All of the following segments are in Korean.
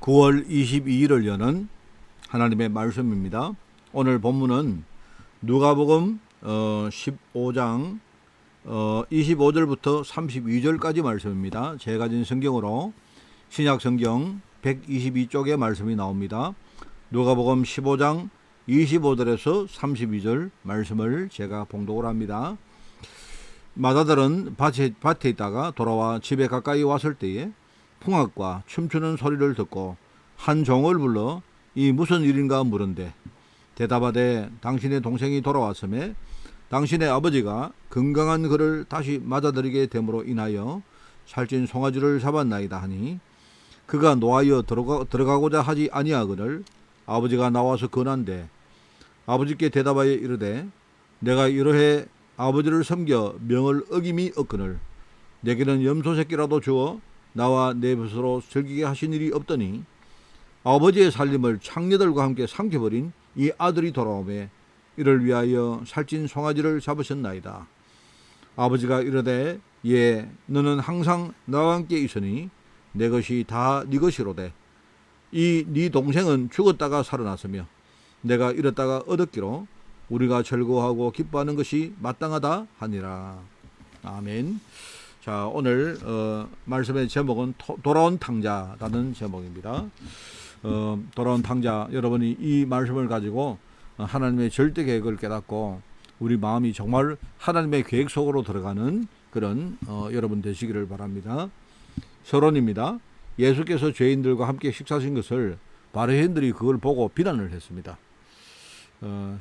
9월 22일을 여는 하나님의 말씀입니다. 오늘 본문은 누가복음 15장 25절부터 32절까지 말씀입니다. 제가 가진 성경으로 신약성경 122쪽의 말씀이 나옵니다. 누가복음 15장 25절에서 32절 말씀을 제가 봉독을 합니다. 마다들은 밭에 있다가 돌아와 집에 가까이 왔을 때에 풍악과 춤추는 소리를 듣고 한 종을 불러 이 무슨 일인가 물은데 대답하되 당신의 동생이 돌아왔음에 당신의 아버지가 건강한 그를 다시 맞아들이게 됨으로 인하여 살찐 송아지를 잡았나이다 하니 그가 노하여 들어가고자 하지 아니하거늘 아버지가 나와서 권한대 아버지께 대답하여 이르되 내가 이러해 아버지를 섬겨 명을 어김이 없거늘 내게는 염소 새끼라도 주어 나와 내 붓으로 즐기게 하신 일이 없더니 아버지의 살림을 창녀들과 함께 삼켜버린 이 아들이 돌아오매 이를 위하여 살찐 송아지를 잡으셨나이다. 아버지가 이르되 예 너는 항상 나와 함께 있으니 내 것이 다 네 것이로되 이 네 동생은 죽었다가 살아났으며 내가 잃었다가 얻었기로 우리가 즐거워하고 기뻐하는 것이 마땅하다 하니라. 아멘. 자, 오늘 말씀의 제목은 돌아온 탕자라는 제목입니다. 돌아온 탕자, 여러분이 이 말씀을 가지고 하나님의 절대 계획을 깨닫고 우리 마음이 정말 하나님의 계획 속으로 들어가는 그런 여러분 되시기를 바랍니다. 서론입니다. 예수께서 죄인들과 함께 식사하신 것을 바리새인들이 그걸 보고 비난을 했습니다.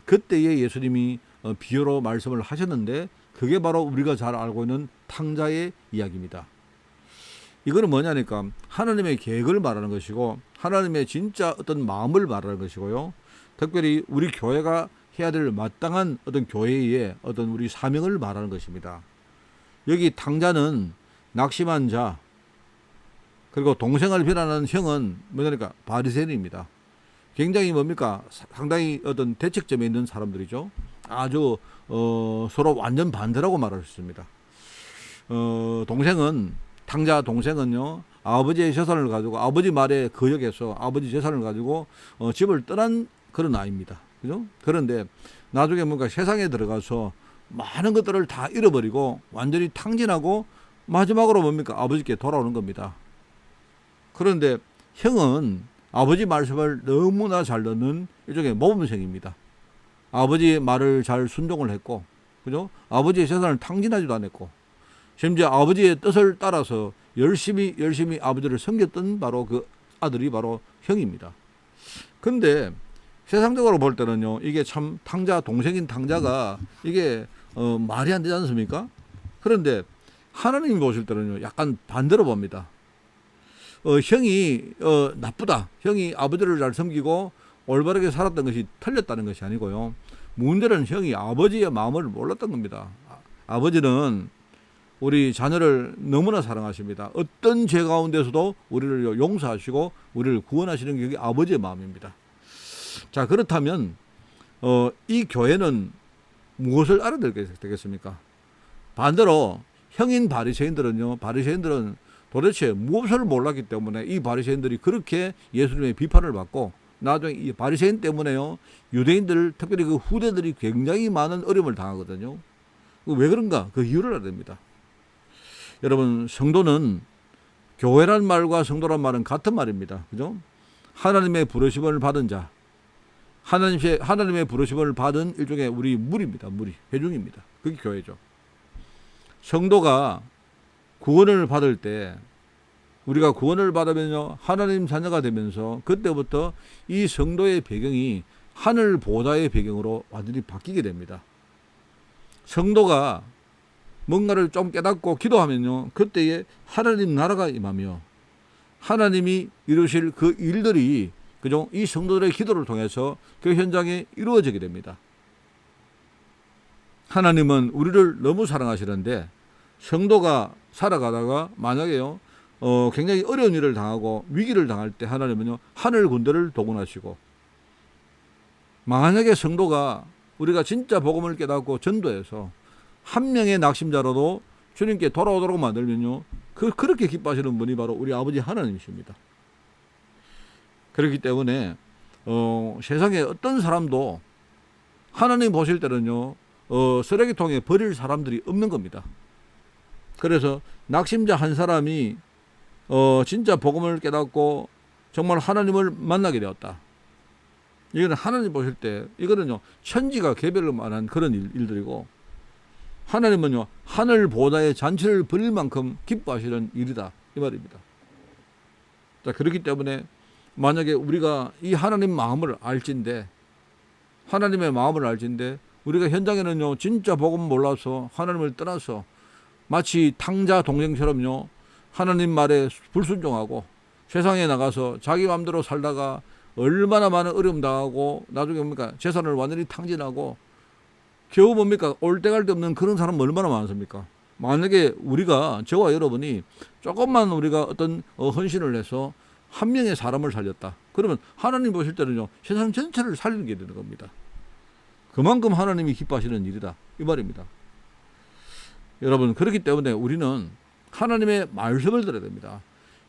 그때에 예수님이 비유로 말씀을 하셨는데 그게 바로 우리가 잘 알고 있는 탕자의 이야기입니다. 이거는 뭐냐니까 하나님의 계획을 말하는 것이고 하나님의 진짜 어떤 마음을 말하는 것이고요. 특별히 우리 교회가 해야 될 마땅한 어떤 교회의 어떤 우리 사명을 말하는 것입니다. 여기 탕자는 낙심한 자 그리고 동생을 비난하는 형은 뭐냐니까 바리새인입니다. 굉장히 뭡니까 상당히 어떤 대척점에 있는 사람들이죠. 아주 서로 완전 반대라고 말할 수 있습니다. 탕자 동생은요 아버지의 재산을 가지고 아버지 말에 거역해서 아버지 재산을 가지고 집을 떠난 그런 아이입니다. 그죠? 그런데 나중에 뭔가 세상에 들어가서 많은 것들을 다 잃어버리고 완전히 탕진하고 마지막으로 뭡니까 아버지께 돌아오는 겁니다. 그런데 형은 아버지 말씀을 너무나 잘 듣는 일종의 모범생입니다. 아버지의 말을 잘 순종을 했고, 그죠? 아버지의 재산을 탕진하지도 않았고, 심지어 아버지의 뜻을 따라서 열심히 아버지를 섬겼던 바로 그 아들이 바로 형입니다. 근데 세상적으로 볼 때는요, 이게 참 동생인 탕자가 이게 말이 안 되지 않습니까? 그런데 하나님이 보실 때는요, 약간 반대로 봅니다. 형이 나쁘다. 형이 아버지를 잘 섬기고 올바르게 살았던 것이 틀렸다는 것이 아니고요. 문제는 형이 아버지의 마음을 몰랐던 겁니다. 아버지는 우리 자녀를 너무나 사랑하십니다. 어떤 죄 가운데서도 우리를 용서하시고 우리를 구원하시는 게 아버지의 마음입니다. 자, 그렇다면 이 교회는 무엇을 알아야 되겠습니까? 반대로 형인 바리새인들은 도대체 무엇을 몰랐기 때문에 이 바리새인들이 그렇게 예수님의 비판을 받고 나중에 이 바리새인 때문에요 유대인들 특별히 그 후대들이 굉장히 많은 어려움을 당하거든요. 왜 그런가? 그 이유를 알아야 됩니다. 여러분 성도는 교회란 말과 성도란 말은 같은 말입니다. 그죠? 하나님의 부르심을 받은 자, 하나님의 부르심을 받은 일종의 우리 무리입니다. 회중입니다. 그게 교회죠. 성도가 구원을 받을 때 우리가 구원을 받으면요 하나님 자녀가 되면서 그때부터 이 성도의 배경이 하늘 보좌의 배경으로 완전히 바뀌게 됩니다. 성도가 뭔가를 좀 깨닫고 기도하면요 그때에 하나님 나라가 임하며 하나님이 이루실 그 일들이 그죠? 이 성도들의 기도를 통해서 그 현장에 이루어지게 됩니다. 하나님은 우리를 너무 사랑하시는데 성도가 살아가다가 만약에요 굉장히 어려운 일을 당하고 위기를 당할 때 하나님은요 하늘 군대를 동원하시고 만약에 성도가 우리가 진짜 복음을 깨닫고 전도해서 한 명의 낙심자로도 주님께 돌아오도록 만들면요 그렇게 기뻐하시는 분이 바로 우리 아버지 하나님이십니다. 그렇기 때문에 세상에 어떤 사람도 하나님 보실 때는요 쓰레기통에 버릴 사람들이 없는 겁니다. 그래서 낙심자 한 사람이 진짜 복음을 깨닫고 정말 하나님을 만나게 되었다. 이거는 하나님 보실 때 이거는요 천지가 개별로 말한 그런 일들이고, 하나님은요 하늘 보좌의 잔치를 벌일 만큼 기뻐하시는 일이다 이 말입니다. 자, 그렇기 때문에 만약에 우리가 이 하나님 마음을 알진데, 하나님의 마음을 알진데 우리가 현장에는요 진짜 복음 몰라서 하나님을 떠나서 마치 탕자 동생처럼요 하나님 말에 불순종하고 세상에 나가서 자기 마음대로 살다가 얼마나 많은 어려움 당하고 나중에 뭡니까 재산을 완전히 탕진하고 겨우 뭡니까 올 때 갈 데 없는 그런 사람 얼마나 많습니까? 만약에 우리가, 저와 여러분이 조금만 우리가 어떤 헌신을 해서 한 명의 사람을 살렸다, 그러면 하나님 보실 때는요 세상 전체를 살리게 되는 겁니다. 그만큼 하나님이 기뻐하시는 일이다 이 말입니다. 여러분, 그렇기 때문에 우리는 하나님의 말씀을 들어야 됩니다.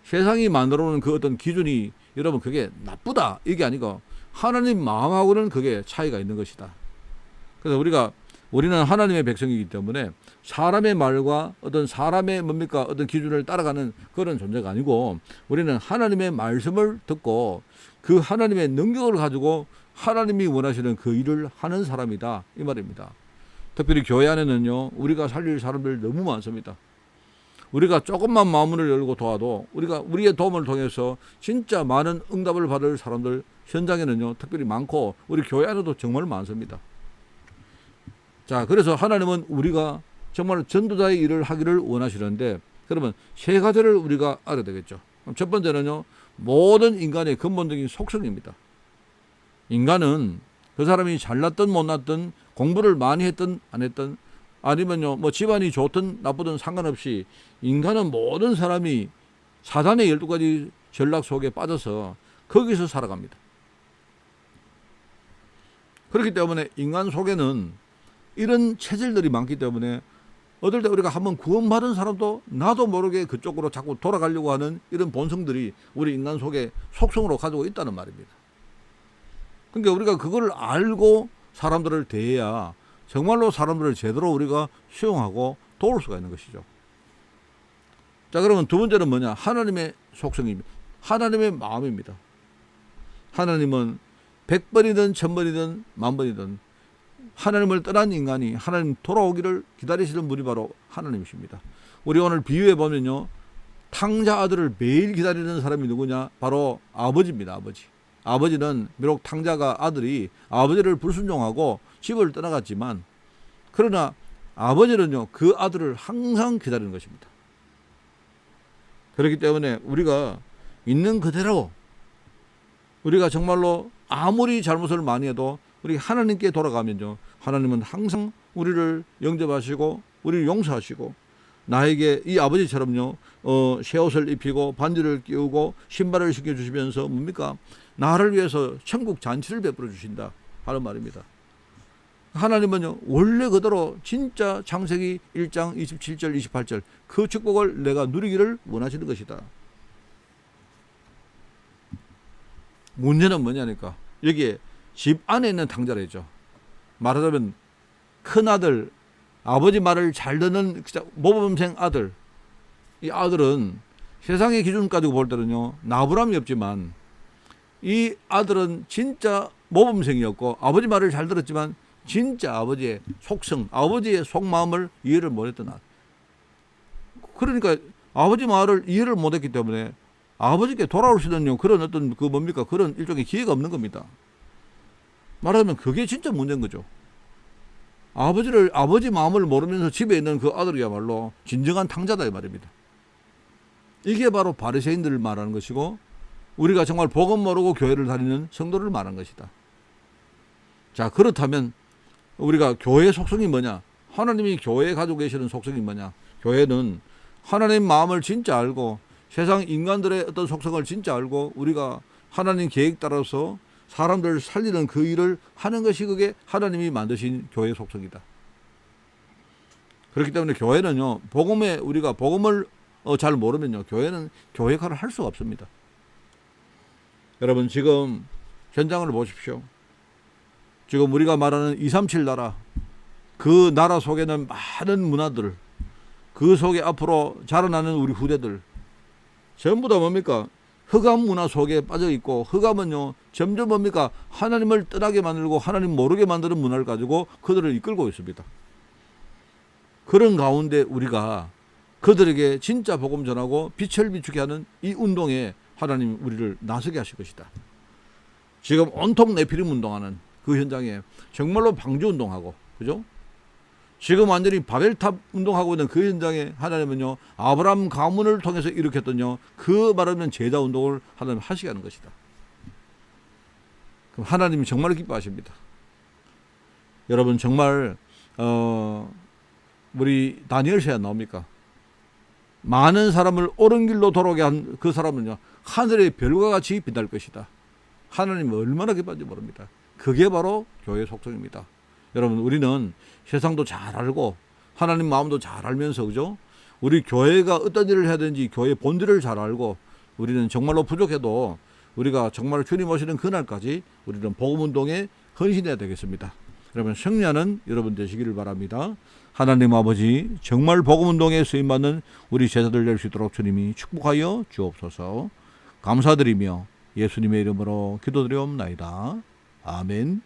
세상이 만들어 놓은 그 어떤 기준이 여러분 그게 나쁘다 이게 아니고 하나님 마음하고는 그게 차이가 있는 것이다. 그래서 우리는 하나님의 백성이기 때문에 사람의 말과 어떤 사람의 뭡니까 어떤 기준을 따라가는 그런 존재가 아니고, 우리는 하나님의 말씀을 듣고 그 하나님의 능력을 가지고 하나님이 원하시는 그 일을 하는 사람이다 이 말입니다. 특별히 교회 안에는요 우리가 살릴 사람들 너무 많습니다. 우리가 조금만 마음을 열고 도와도 우리의 도움을 통해서 진짜 많은 응답을 받을 사람들 현장에는요 특별히 많고, 우리 교회 안에도 정말 많습니다. 자, 그래서 하나님은 우리가 정말 전도자의 일을 하기를 원하시는데, 그러면 세 가지를 우리가 알아야 되겠죠. 첫 번째는요 모든 인간의 근본적인 속성입니다. 인간은 그 사람이 잘났든 못났든 공부를 많이 했든 안 했든 아니면요 뭐 집안이 좋든 나쁘든 상관없이 인간은 모든 사람이 사단의 12가지 전략 속에 빠져서 거기서 살아갑니다. 그렇기 때문에 인간 속에는 이런 체질들이 많기 때문에 어떨 때 우리가 한번 구원받은 사람도 나도 모르게 그쪽으로 자꾸 돌아가려고 하는 이런 본성들이 우리 인간 속에 속성으로 가지고 있다는 말입니다. 그러니까 우리가 그걸 알고 사람들을 대해야 정말로 사람들을 제대로 우리가 수용하고 도울 수가 있는 것이죠. 자, 그러면 두 번째는 뭐냐? 하나님의 속성입니다. 하나님의 마음입니다. 하나님은 100번이든 1000번이든 10,000번이든 하나님을 떠난 인간이 하나님 돌아오기를 기다리시는 분이 바로 하나님이십니다. 우리 오늘 비유해 보면요 탕자 아들을 매일 기다리는 사람이 누구냐? 바로 아버지입니다. 아버지는 비록 탕자가 아들이 아버지를 불순종하고 집을 떠나갔지만, 그러나 아버지는요 그 아들을 항상 기다리는 것입니다. 그렇기 때문에 우리가 있는 그대로, 우리가 정말로 아무리 잘못을 많이 해도 우리 하나님께 돌아가면요 하나님은 항상 우리를 영접하시고 우리를 용서하시고, 나에게 이 아버지처럼요 새 옷을 입히고 반지를 끼우고 신발을 신겨주시면서 뭡니까 나를 위해서 천국 잔치를 베풀어 주신다 하는 말입니다. 하나님은요 원래 그대로 진짜 창세기 1장 27절 28절 그 축복을 내가 누리기를 원하시는 것이다. 문제는 뭐냐니까 여기에 집 안에 있는 탕자래죠. 말하자면 큰아들, 아버지 말을 잘 듣는 모범생 아들, 이 아들은 세상의 기준 가지고 볼 때는요 나부람이 없지만 이 아들은 진짜 모범생이었고 아버지 말을 잘 들었지만 진짜 아버지의 속성, 아버지의 속마음을 이해를 못했던 아들. 그러니까 아버지 말을 이해를 못했기 때문에 아버지께 돌아올 수 있는 그런 어떤 그 뭡니까 그런 일종의 기회가 없는 겁니다. 말하자면 그게 진짜 문제인 거죠. 아버지 마음을 모르면서 집에 있는 그 아들이야말로 진정한 탕자다 이 말입니다. 이게 바로 바리새인들을 말하는 것이고, 우리가 정말 복음 모르고 교회를 다니는 성도를 말하는 것이다. 자, 그렇다면 우리가 교회의 속성이 뭐냐? 하나님이 교회에 가지고 계시는 속성이 뭐냐? 교회는 하나님 마음을 진짜 알고 세상 인간들의 어떤 속성을 진짜 알고 우리가 하나님 계획 따라서 사람들을 살리는 그 일을 하는 것이 그게 하나님이 만드신 교회의 속성이다. 그렇기 때문에 교회는요 우리가 복음을 잘 모르면요 교회는 교회 역할을 할 수가 없습니다. 여러분 지금 현장을 보십시오. 지금 우리가 말하는 237 나라, 그 나라 속에는 많은 문화들, 그 속에 앞으로 자라나는 우리 후대들 전부 다 뭡니까? 흑암 문화 속에 빠져 있고, 흑암은요 점점 뭡니까? 하나님을 떠나게 만들고 하나님 모르게 만드는 문화를 가지고 그들을 이끌고 있습니다. 그런 가운데 우리가 그들에게 진짜 복음 전하고 빛을 비추게 하는 이 운동에 하나님 우리를 나서게 하실 것이다. 지금 온통 네피림 운동하는 그 현장에 정말로 방주 운동하고, 그죠? 지금 완전히 바벨탑 운동하고 있는 그 현장에 하나님은요 아브라함 가문을 통해서 일으켰던요 그 말하면 제자 운동을 하나님 하시게 하는 것이다. 그럼 하나님이 정말 기뻐하십니다. 여러분 정말 우리 다니엘서야 나옵니까? 많은 사람을 옳은 길로 돌아오게 한 그 사람은요 하늘의 별과 같이 빛날 것이다. 하나님이 얼마나 기뻐한지 모릅니다. 그게 바로 교회의 속성입니다. 여러분 우리는 세상도 잘 알고 하나님 마음도 잘 알면서, 그죠? 우리 교회가 어떤 일을 해야 되는지 교회의 본질을 잘 알고, 우리는 정말로 부족해도 우리가 정말 주님 오시는 그날까지 우리는 복음운동에 헌신해야 되겠습니다. 여러분 승리하는 여러분 되시기를 바랍니다. 하나님 아버지, 정말 복음운동에 쓰임받는 우리 제자들 될 수 있도록 주님이 축복하여 주옵소서. 감사드리며 예수님의 이름으로 기도드리옵나이다. 아멘.